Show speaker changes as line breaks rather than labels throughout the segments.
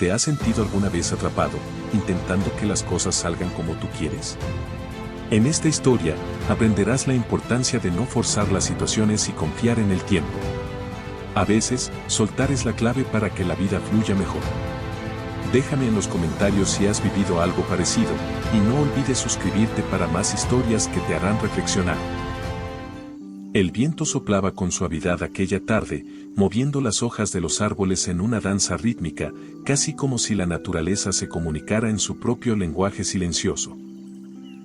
¿Te has sentido alguna vez atrapado, intentando que las cosas salgan como tú quieres? En esta historia, aprenderás la importancia de no forzar las situaciones y confiar en el tiempo. A veces, soltar es la clave para que la vida fluya mejor. Déjame en los comentarios si has vivido algo parecido, y no olvides suscribirte para más historias que te harán reflexionar. El viento soplaba con suavidad aquella tarde, moviendo las hojas de los árboles en una danza rítmica, casi como si la naturaleza se comunicara en su propio lenguaje silencioso.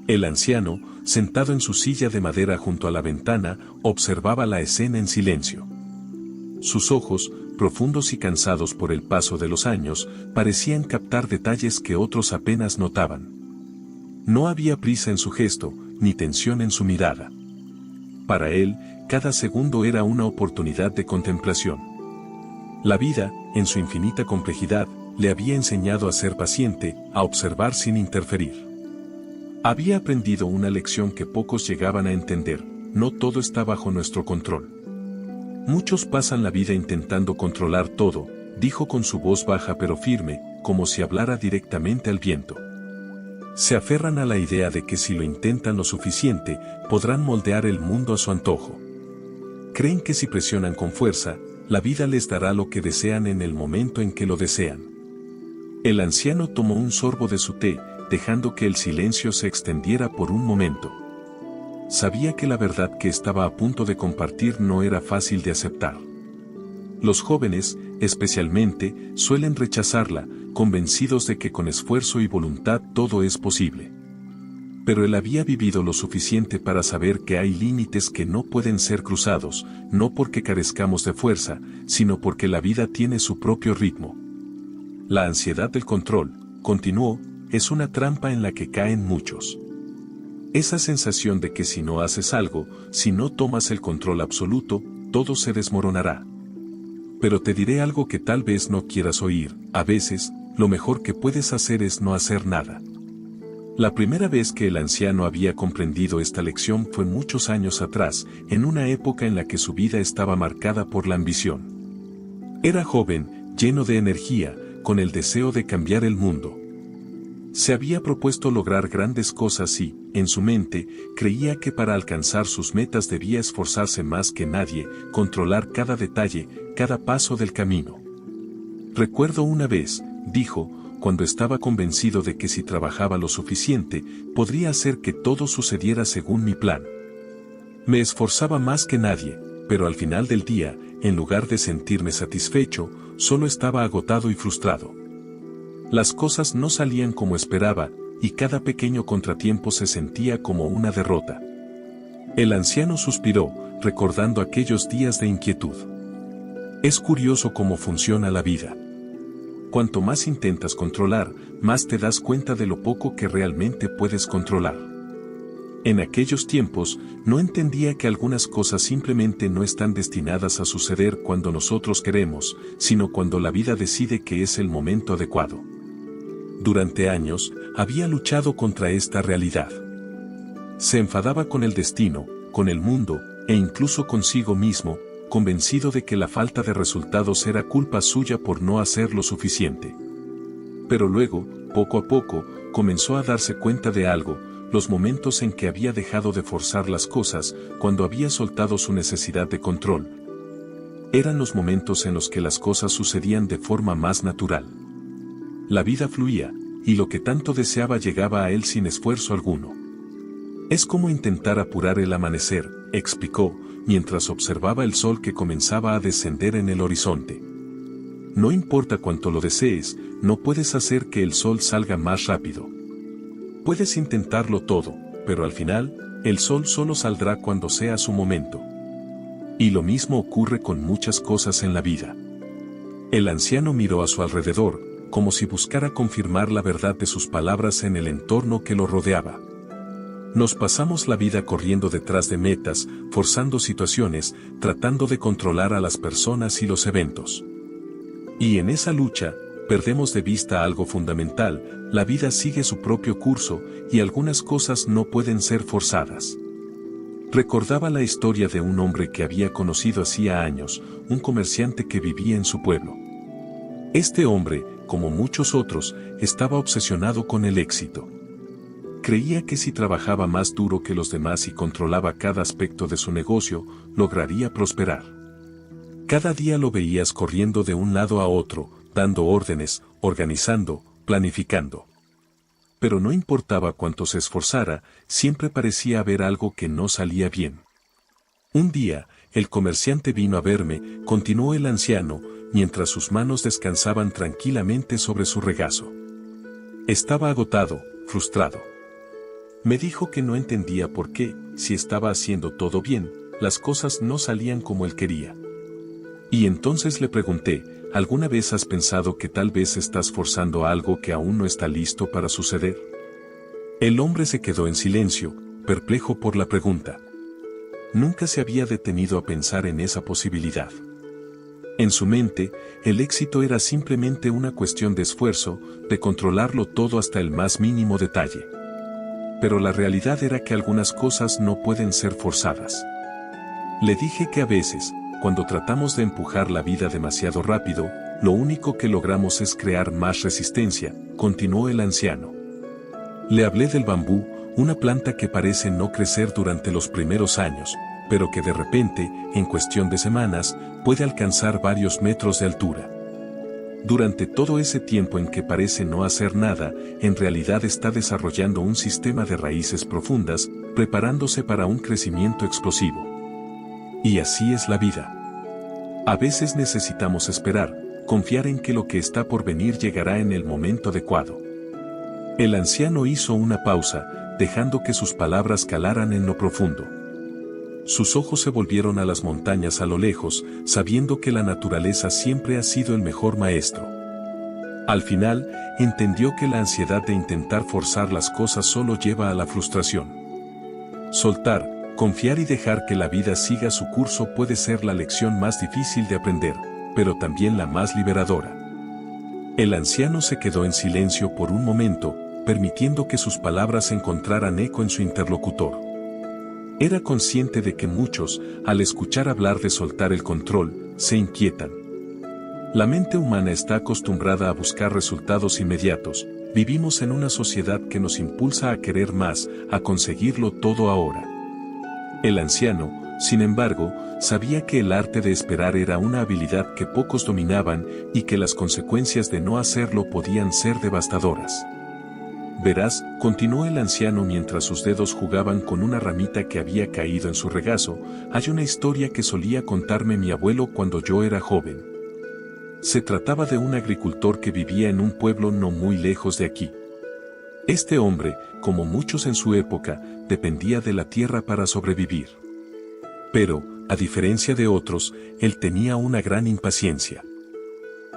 El anciano, sentado en su silla de madera junto a la ventana, observaba la escena en silencio. Sus ojos, profundos y cansados por el paso de los años, parecían captar detalles que otros apenas notaban. No había prisa en su gesto, ni tensión en su mirada. Para él, cada segundo era una oportunidad de contemplación. La vida, en su infinita complejidad, le había enseñado a ser paciente, a observar sin interferir. Había aprendido una lección que pocos llegaban a entender: no todo está bajo nuestro control. Muchos pasan la vida intentando controlar todo, dijo con su voz baja pero firme, como si hablara directamente al viento. Se aferran a la idea de que si lo intentan lo suficiente, podrán moldear el mundo a su antojo. Creen que si presionan con fuerza, la vida les dará lo que desean en el momento en que lo desean. El anciano tomó un sorbo de su té, dejando que el silencio se extendiera por un momento. Sabía que la verdad que estaba a punto de compartir no era fácil de aceptar. Los jóvenes, especialmente, suelen rechazarla, convencidos de que con esfuerzo y voluntad todo es posible. Pero él había vivido lo suficiente para saber que hay límites que no pueden ser cruzados, no porque carezcamos de fuerza, sino porque la vida tiene su propio ritmo. La ansiedad del control, continuó, es una trampa en la que caen muchos. Esa sensación de que si no haces algo, si no tomas el control absoluto, todo se desmoronará. Pero te diré algo que tal vez no quieras oír: a veces, lo mejor que puedes hacer es no hacer nada. La primera vez que el anciano había comprendido esta lección fue muchos años atrás, en una época en la que su vida estaba marcada por la ambición. Era joven, lleno de energía, con el deseo de cambiar el mundo. Se había propuesto lograr grandes cosas y, en su mente, creía que para alcanzar sus metas debía esforzarse más que nadie, controlar cada detalle, cada paso del camino. Recuerdo una vez, dijo, cuando estaba convencido de que si trabajaba lo suficiente, podría hacer que todo sucediera según mi plan. Me esforzaba más que nadie, pero al final del día, en lugar de sentirme satisfecho, solo estaba agotado y frustrado. Las cosas no salían como esperaba, y cada pequeño contratiempo se sentía como una derrota. El anciano suspiró, recordando aquellos días de inquietud. Es curioso cómo funciona la vida. Cuanto más intentas controlar, más te das cuenta de lo poco que realmente puedes controlar. En aquellos tiempos, no entendía que algunas cosas simplemente no están destinadas a suceder cuando nosotros queremos, sino cuando la vida decide que es el momento adecuado. Durante años, había luchado contra esta realidad. Se enfadaba con el destino, con el mundo, e incluso consigo mismo, convencido de que la falta de resultados era culpa suya por no hacer lo suficiente. Pero luego, poco a poco, comenzó a darse cuenta de algo: los momentos en que había dejado de forzar las cosas, cuando había soltado su necesidad de control. Eran los momentos en los que las cosas sucedían de forma más natural. La vida fluía, y lo que tanto deseaba llegaba a él sin esfuerzo alguno. Es como intentar apurar el amanecer, explicó, mientras observaba el sol que comenzaba a descender en el horizonte. No importa cuánto lo desees, no puedes hacer que el sol salga más rápido. Puedes intentarlo todo, pero al final, el sol solo saldrá cuando sea su momento. Y lo mismo ocurre con muchas cosas en la vida. El anciano miró a su alrededor, como si buscara confirmar la verdad de sus palabras en el entorno que lo rodeaba. Nos pasamos la vida corriendo detrás de metas, forzando situaciones, tratando de controlar a las personas y los eventos. Y en esa lucha, perdemos de vista algo fundamental: la vida sigue su propio curso, y algunas cosas no pueden ser forzadas. Recordaba la historia de un hombre que había conocido hacía años, un comerciante que vivía en su pueblo. Este hombre, como muchos otros, estaba obsesionado con el éxito. Creía que si trabajaba más duro que los demás y controlaba cada aspecto de su negocio, lograría prosperar. Cada día lo veías corriendo de un lado a otro, dando órdenes, organizando, planificando. Pero no importaba cuánto se esforzara, siempre parecía haber algo que no salía bien. Un día, el comerciante vino a verme, continuó el anciano, mientras sus manos descansaban tranquilamente sobre su regazo. Estaba agotado, frustrado. Me dijo que no entendía por qué, si estaba haciendo todo bien, las cosas no salían como él quería. Y entonces le pregunté, ¿alguna vez has pensado que tal vez estás forzando algo que aún no está listo para suceder? El hombre se quedó en silencio, perplejo por la pregunta. Nunca se había detenido a pensar en esa posibilidad. En su mente, el éxito era simplemente una cuestión de esfuerzo, de controlarlo todo hasta el más mínimo detalle. Pero la realidad era que algunas cosas no pueden ser forzadas. Le dije que a veces, cuando tratamos de empujar la vida demasiado rápido, lo único que logramos es crear más resistencia, continuó el anciano. Le hablé del bambú, una planta que parece no crecer durante los primeros años, pero que de repente, en cuestión de semanas, puede alcanzar varios metros de altura. Durante todo ese tiempo en que parece no hacer nada, en realidad está desarrollando un sistema de raíces profundas, preparándose para un crecimiento explosivo. Y así es la vida. A veces necesitamos esperar, confiar en que lo que está por venir llegará en el momento adecuado. El anciano hizo una pausa, dejando que sus palabras calaran en lo profundo. Sus ojos se volvieron a las montañas a lo lejos, sabiendo que la naturaleza siempre ha sido el mejor maestro. Al final, entendió que la ansiedad de intentar forzar las cosas solo lleva a la frustración. Soltar, confiar y dejar que la vida siga su curso puede ser la lección más difícil de aprender, pero también la más liberadora. El anciano se quedó en silencio por un momento, permitiendo que sus palabras encontraran eco en su interlocutor. Era consciente de que muchos, al escuchar hablar de soltar el control, se inquietan. La mente humana está acostumbrada a buscar resultados inmediatos. Vivimos en una sociedad que nos impulsa a querer más, a conseguirlo todo ahora. El anciano, sin embargo, sabía que el arte de esperar era una habilidad que pocos dominaban y que las consecuencias de no hacerlo podían ser devastadoras. Verás, continuó el anciano mientras sus dedos jugaban con una ramita que había caído en su regazo, hay una historia que solía contarme mi abuelo cuando yo era joven. Se trataba de un agricultor que vivía en un pueblo no muy lejos de aquí. Este hombre, como muchos en su época, dependía de la tierra para sobrevivir. Pero, a diferencia de otros, él tenía una gran impaciencia.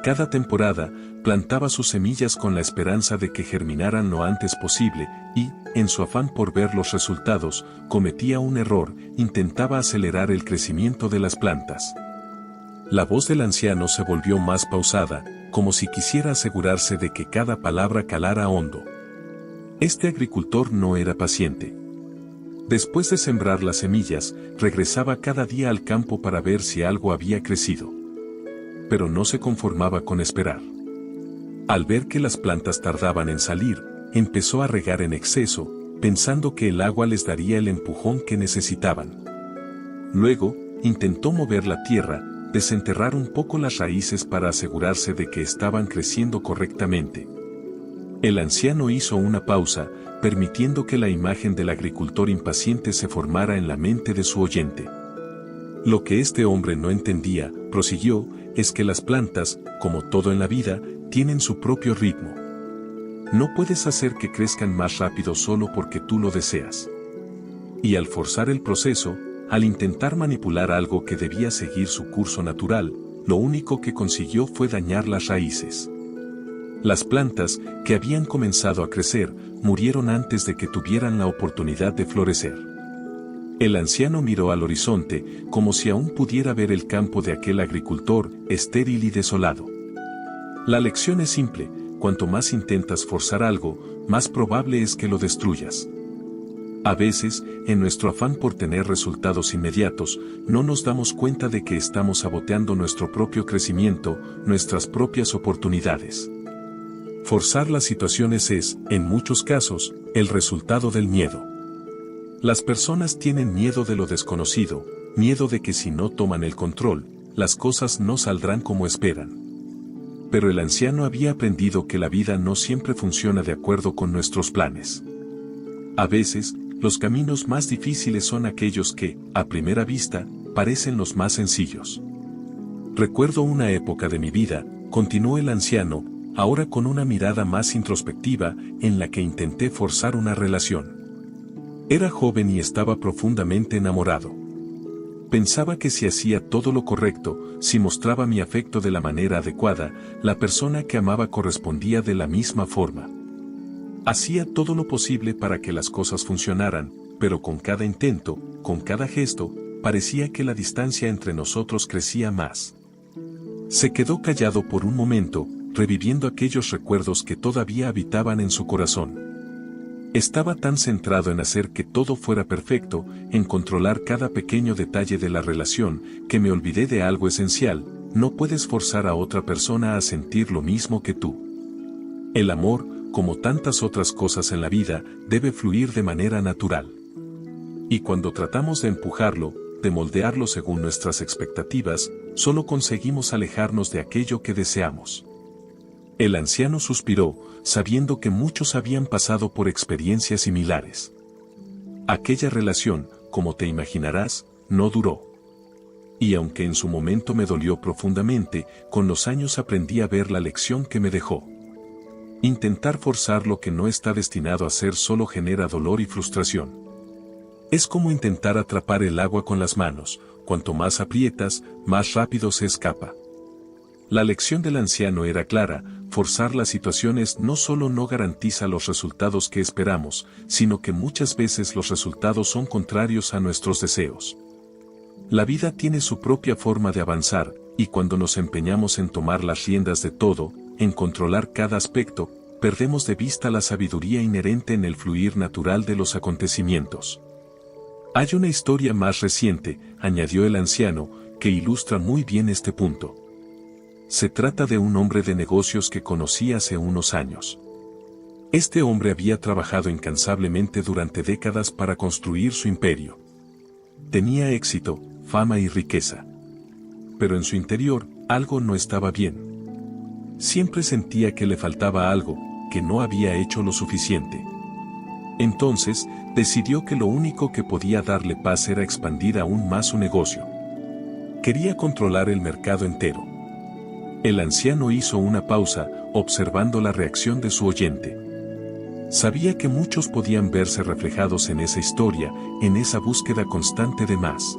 Cada temporada, plantaba sus semillas con la esperanza de que germinaran lo antes posible, y, en su afán por ver los resultados, cometía un error, intentaba acelerar el crecimiento de las plantas. La voz del anciano se volvió más pausada, como si quisiera asegurarse de que cada palabra calara hondo. Este agricultor no era paciente. Después de sembrar las semillas, regresaba cada día al campo para ver si algo había crecido. Pero no se conformaba con esperar. Al ver que las plantas tardaban en salir, empezó a regar en exceso, pensando que el agua les daría el empujón que necesitaban. Luego, intentó mover la tierra, desenterrar un poco las raíces para asegurarse de que estaban creciendo correctamente. El anciano hizo una pausa, permitiendo que la imagen del agricultor impaciente se formara en la mente de su oyente. Lo que este hombre no entendía, prosiguió, es que las plantas, como todo en la vida, tienen su propio ritmo. No puedes hacer que crezcan más rápido solo porque tú lo deseas. Y al forzar el proceso, al intentar manipular algo que debía seguir su curso natural, lo único que consiguió fue dañar las raíces. Las plantas, que habían comenzado a crecer, murieron antes de que tuvieran la oportunidad de florecer. El anciano miró al horizonte, como si aún pudiera ver el campo de aquel agricultor, estéril y desolado. La lección es simple, cuanto más intentas forzar algo, más probable es que lo destruyas. A veces, en nuestro afán por tener resultados inmediatos, no nos damos cuenta de que estamos saboteando nuestro propio crecimiento, nuestras propias oportunidades. Forzar las situaciones es, en muchos casos, el resultado del miedo. Las personas tienen miedo de lo desconocido, miedo de que si no toman el control, las cosas no saldrán como esperan. Pero el anciano había aprendido que la vida no siempre funciona de acuerdo con nuestros planes. A veces, los caminos más difíciles son aquellos que, a primera vista, parecen los más sencillos. Recuerdo una época de mi vida, continuó el anciano, ahora con una mirada más introspectiva, en la que intenté forzar una relación. Era joven y estaba profundamente enamorado. Pensaba que si hacía todo lo correcto, si mostraba mi afecto de la manera adecuada, la persona que amaba correspondía de la misma forma. Hacía todo lo posible para que las cosas funcionaran, pero con cada intento, con cada gesto, parecía que la distancia entre nosotros crecía más. Se quedó callado por un momento, reviviendo aquellos recuerdos que todavía habitaban en su corazón. Estaba tan centrado en hacer que todo fuera perfecto, en controlar cada pequeño detalle de la relación, que me olvidé de algo esencial: no puedes forzar a otra persona a sentir lo mismo que tú. El amor, como tantas otras cosas en la vida, debe fluir de manera natural. Y cuando tratamos de empujarlo, de moldearlo según nuestras expectativas, solo conseguimos alejarnos de aquello que deseamos. El anciano suspiró, sabiendo que muchos habían pasado por experiencias similares. Aquella relación, como te imaginarás, no duró. Y aunque en su momento me dolió profundamente, con los años aprendí a ver la lección que me dejó. Intentar forzar lo que no está destinado a ser solo genera dolor y frustración. Es como intentar atrapar el agua con las manos: cuanto más aprietas, más rápido se escapa. La lección del anciano era clara: forzar las situaciones no solo no garantiza los resultados que esperamos, sino que muchas veces los resultados son contrarios a nuestros deseos. La vida tiene su propia forma de avanzar, y cuando nos empeñamos en tomar las riendas de todo, en controlar cada aspecto, perdemos de vista la sabiduría inherente en el fluir natural de los acontecimientos. Hay una historia más reciente, añadió el anciano, que ilustra muy bien este punto. Se trata de un hombre de negocios que conocí hace unos años. Este hombre había trabajado incansablemente durante décadas para construir su imperio. Tenía éxito, fama y riqueza. Pero en su interior, algo no estaba bien. Siempre sentía que le faltaba algo, que no había hecho lo suficiente. Entonces, decidió que lo único que podía darle paz era expandir aún más su negocio. Quería controlar el mercado entero. El anciano hizo una pausa, observando la reacción de su oyente. Sabía que muchos podían verse reflejados en esa historia, en esa búsqueda constante de más.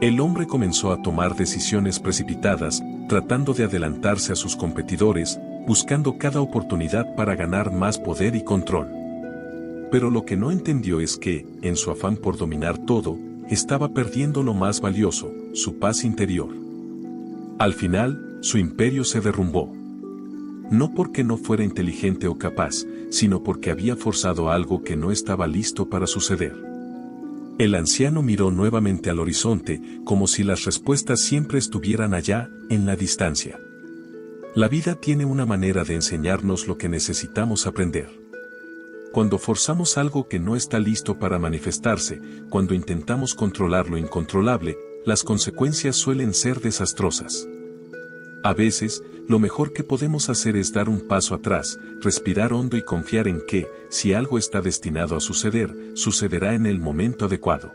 El hombre comenzó a tomar decisiones precipitadas, tratando de adelantarse a sus competidores, buscando cada oportunidad para ganar más poder y control. Pero lo que no entendió es que, en su afán por dominar todo, estaba perdiendo lo más valioso: su paz interior. Al final, su imperio se derrumbó. No porque no fuera inteligente o capaz, sino porque había forzado algo que no estaba listo para suceder. El anciano miró nuevamente al horizonte, como si las respuestas siempre estuvieran allá, en la distancia. La vida tiene una manera de enseñarnos lo que necesitamos aprender. Cuando forzamos algo que no está listo para manifestarse, cuando intentamos controlar lo incontrolable, las consecuencias suelen ser desastrosas. A veces, lo mejor que podemos hacer es dar un paso atrás, respirar hondo y confiar en que, si algo está destinado a suceder, sucederá en el momento adecuado.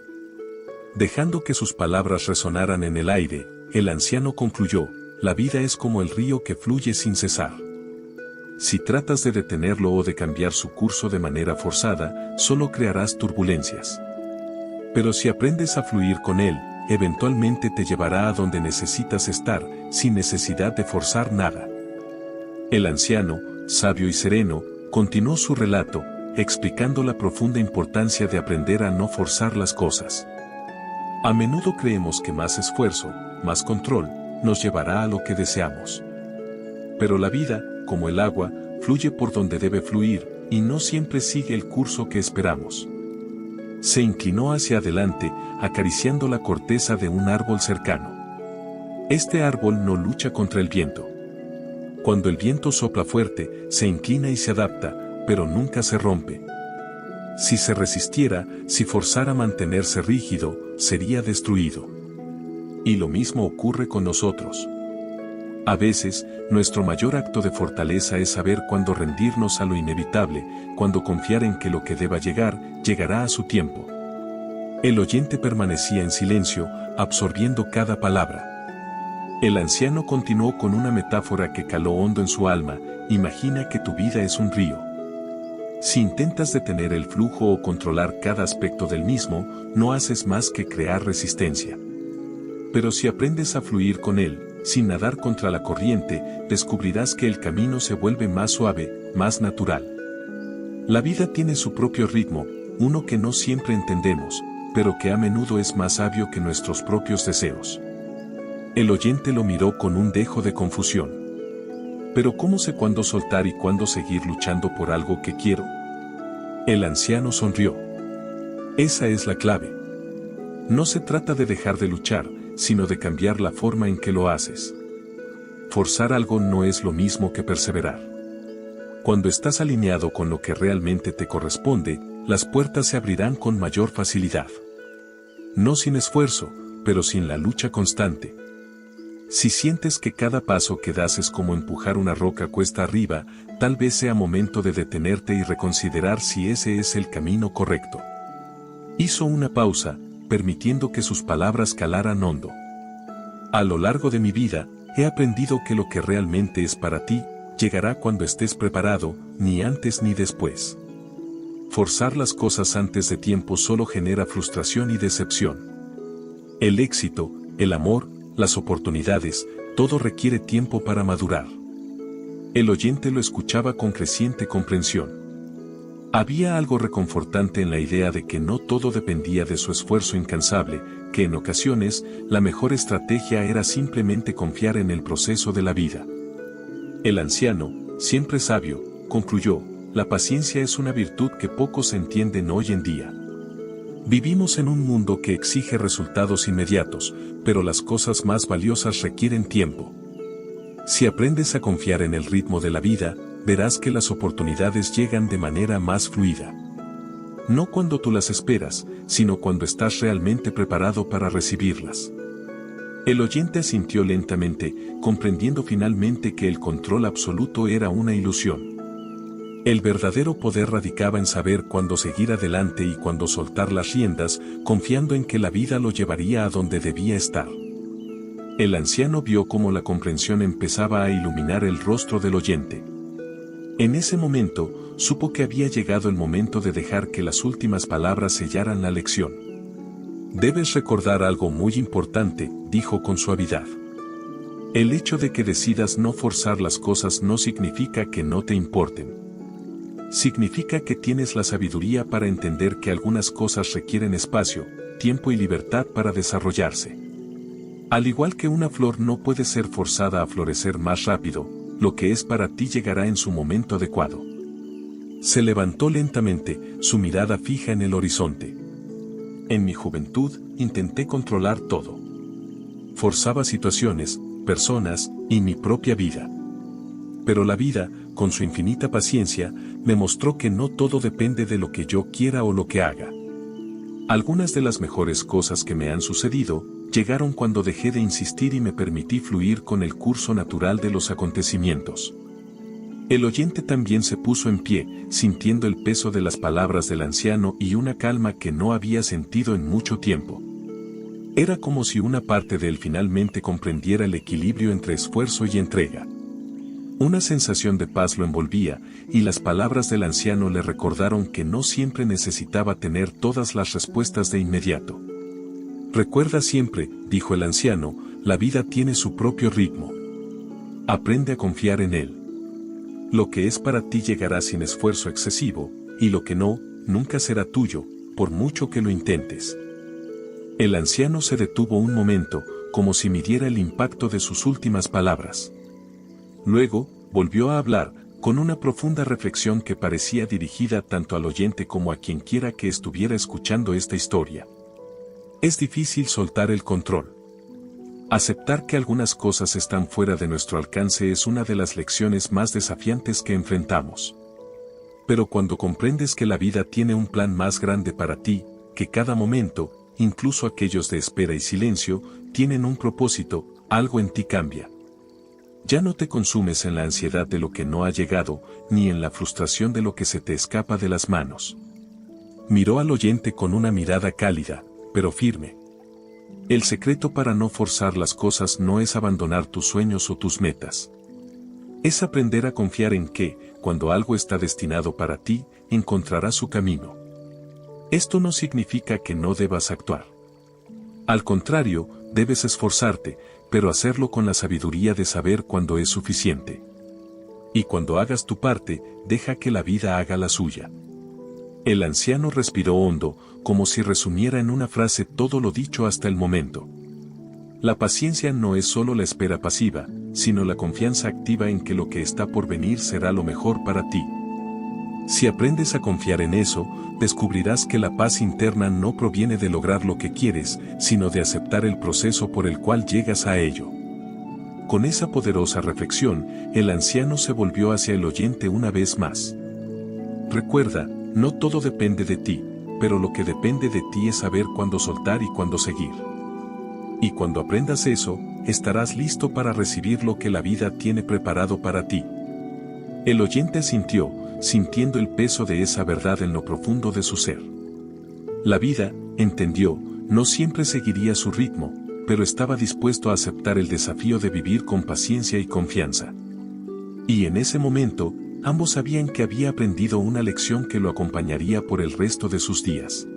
Dejando que sus palabras resonaran en el aire, el anciano concluyó: la vida es como el río que fluye sin cesar. Si tratas de detenerlo o de cambiar su curso de manera forzada, solo crearás turbulencias. Pero si aprendes a fluir con él, eventualmente te llevará a donde necesitas estar, sin necesidad de forzar nada. El anciano, sabio y sereno, continuó su relato, explicando la profunda importancia de aprender a no forzar las cosas. A menudo creemos que más esfuerzo, más control, nos llevará a lo que deseamos. Pero la vida, como el agua, fluye por donde debe fluir, y no siempre sigue el curso que esperamos. Se inclinó hacia adelante, acariciando la corteza de un árbol cercano. Este árbol no lucha contra el viento. Cuando el viento sopla fuerte, se inclina y se adapta, pero nunca se rompe. Si se resistiera, si forzara a mantenerse rígido, sería destruido. Y lo mismo ocurre con nosotros. A veces, nuestro mayor acto de fortaleza es saber cuándo rendirnos a lo inevitable, cuándo confiar en que lo que deba llegar, llegará a su tiempo. El oyente permanecía en silencio, absorbiendo cada palabra. El anciano continuó con una metáfora que caló hondo en su alma: imagina que tu vida es un río. Si intentas detener el flujo o controlar cada aspecto del mismo, no haces más que crear resistencia. Pero si aprendes a fluir con él, sin nadar contra la corriente, descubrirás que el camino se vuelve más suave, más natural. La vida tiene su propio ritmo, uno que no siempre entendemos, pero que a menudo es más sabio que nuestros propios deseos. El oyente lo miró con un dejo de confusión. ¿Pero cómo sé cuándo soltar y cuándo seguir luchando por algo que quiero? El anciano sonrió. Esa es la clave. No se trata de dejar de luchar, sino de cambiar la forma en que lo haces. Forzar algo no es lo mismo que perseverar. Cuando estás alineado con lo que realmente te corresponde, las puertas se abrirán con mayor facilidad. No sin esfuerzo, pero sin la lucha constante. Si sientes que cada paso que das es como empujar una roca cuesta arriba, tal vez sea momento de detenerte y reconsiderar si ese es el camino correcto. Hizo una pausa, permitiendo que sus palabras calaran hondo. A lo largo de mi vida, he aprendido que lo que realmente es para ti, llegará cuando estés preparado, ni antes ni después. Forzar las cosas antes de tiempo solo genera frustración y decepción. El éxito, el amor, las oportunidades, todo requiere tiempo para madurar. El oyente lo escuchaba con creciente comprensión. Había algo reconfortante en la idea de que no todo dependía de su esfuerzo incansable, que en ocasiones, la mejor estrategia era simplemente confiar en el proceso de la vida. El anciano, siempre sabio, concluyó: la paciencia es una virtud que pocos entienden hoy en día. Vivimos en un mundo que exige resultados inmediatos, pero las cosas más valiosas requieren tiempo. Si aprendes a confiar en el ritmo de la vida, verás que las oportunidades llegan de manera más fluida. No cuando tú las esperas, sino cuando estás realmente preparado para recibirlas. El oyente asintió lentamente, comprendiendo finalmente que el control absoluto era una ilusión. El verdadero poder radicaba en saber cuándo seguir adelante y cuándo soltar las riendas, confiando en que la vida lo llevaría a donde debía estar. El anciano vio cómo la comprensión empezaba a iluminar el rostro del oyente. En ese momento, supo que había llegado el momento de dejar que las últimas palabras sellaran la lección. Debes recordar algo muy importante, dijo con suavidad. El hecho de que decidas no forzar las cosas no significa que no te importen. Significa que tienes la sabiduría para entender que algunas cosas requieren espacio, tiempo y libertad para desarrollarse. Al igual que una flor no puede ser forzada a florecer más rápido, lo que es para ti llegará en su momento adecuado. Se levantó lentamente, su mirada fija en el horizonte. En mi juventud, intenté controlar todo. Forzaba situaciones, personas, y mi propia vida. Pero la vida, con su infinita paciencia, me mostró que no todo depende de lo que yo quiera o lo que haga. Algunas de las mejores cosas que me han sucedido, llegaron cuando dejé de insistir y me permití fluir con el curso natural de los acontecimientos. El oyente también se puso en pie, sintiendo el peso de las palabras del anciano y una calma que no había sentido en mucho tiempo. Era como si una parte de él finalmente comprendiera el equilibrio entre esfuerzo y entrega. Una sensación de paz lo envolvía, y las palabras del anciano le recordaron que no siempre necesitaba tener todas las respuestas de inmediato. Recuerda siempre, dijo el anciano, la vida tiene su propio ritmo. Aprende a confiar en él. Lo que es para ti llegará sin esfuerzo excesivo, y lo que no, nunca será tuyo, por mucho que lo intentes. El anciano se detuvo un momento, como si midiera el impacto de sus últimas palabras. Luego, volvió a hablar, con una profunda reflexión que parecía dirigida tanto al oyente como a quien quiera que estuviera escuchando esta historia. Es difícil soltar el control. Aceptar que algunas cosas están fuera de nuestro alcance es una de las lecciones más desafiantes que enfrentamos. Pero cuando comprendes que la vida tiene un plan más grande para ti, que cada momento, incluso aquellos de espera y silencio, tienen un propósito, algo en ti cambia. Ya no te consumes en la ansiedad de lo que no ha llegado, ni en la frustración de lo que se te escapa de las manos. Miró al oyente con una mirada cálida, pero firme. El secreto para no forzar las cosas no es abandonar tus sueños o tus metas. Es aprender a confiar en que, cuando algo está destinado para ti, encontrará su camino. Esto no significa que no debas actuar. Al contrario, debes esforzarte, pero hacerlo con la sabiduría de saber cuándo es suficiente. Y cuando hagas tu parte, deja que la vida haga la suya. El anciano respiró hondo, como si resumiera en una frase todo lo dicho hasta el momento. La paciencia no es solo la espera pasiva, sino la confianza activa en que lo que está por venir será lo mejor para ti. Si aprendes a confiar en eso, descubrirás que la paz interna no proviene de lograr lo que quieres, sino de aceptar el proceso por el cual llegas a ello. Con esa poderosa reflexión, el anciano se volvió hacia el oyente una vez más. Recuerda, no todo depende de ti, pero lo que depende de ti es saber cuándo soltar y cuándo seguir. Y cuando aprendas eso, estarás listo para recibir lo que la vida tiene preparado para ti. El oyente sintió, sintiendo el peso de esa verdad en lo profundo de su ser. La vida, entendió, no siempre seguiría su ritmo, pero estaba dispuesto a aceptar el desafío de vivir con paciencia y confianza. Y en ese momento, ambos sabían que había aprendido una lección que lo acompañaría por el resto de sus días.